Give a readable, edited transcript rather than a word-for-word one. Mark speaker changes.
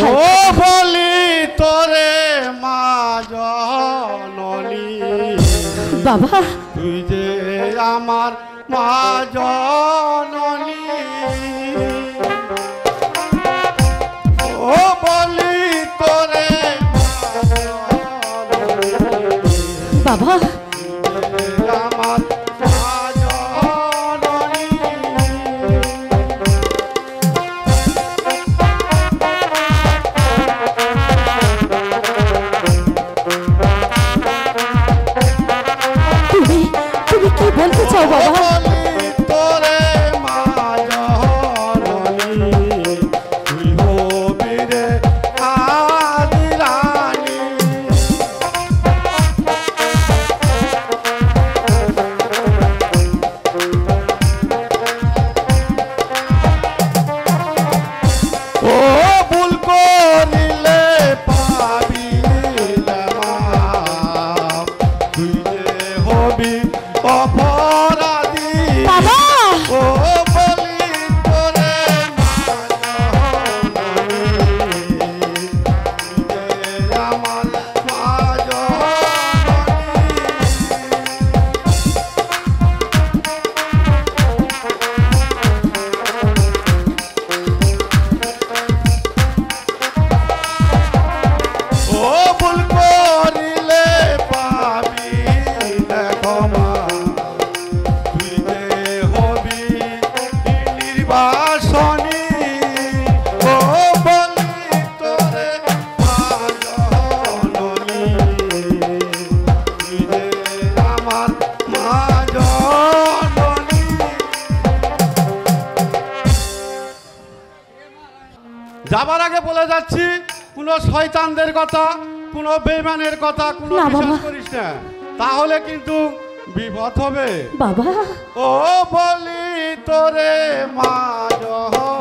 Speaker 1: হায়
Speaker 2: ও বলি তোরে মা জননী
Speaker 1: বাবা
Speaker 2: তুই যে আমার মা জননী ও বলি তোরে
Speaker 1: বাবা
Speaker 2: আমার মা জননী
Speaker 1: তুমি তুমি কি বলতে চাও বাবা
Speaker 2: তোরে মা জননী তুই হবি রে আদি রানী ও ভুল করিলে পাবি না মাপ, তুই যে হবি অপরাধী
Speaker 1: বাবা
Speaker 2: ও বলি তোরে মা জননী, তুই যে আমার মা জননী। ও ভুল করিলে পাবি না ক্ষমা, তুই যে হবি নির্বাসনী ও বলি তোরে মা জননী, তুই যে আমার মা জননী। যাবার আগে বলে যাচ্ছি কোনো শয়তানদের কথা, কোনো বেঈমানের কথা কোনো
Speaker 1: না
Speaker 2: বিশ্বাস
Speaker 1: বাবা।
Speaker 2: করিস না, তাহলে কিন্তু বিপদ হবে।
Speaker 1: বাবা
Speaker 2: ও বলি তোরে মা জননী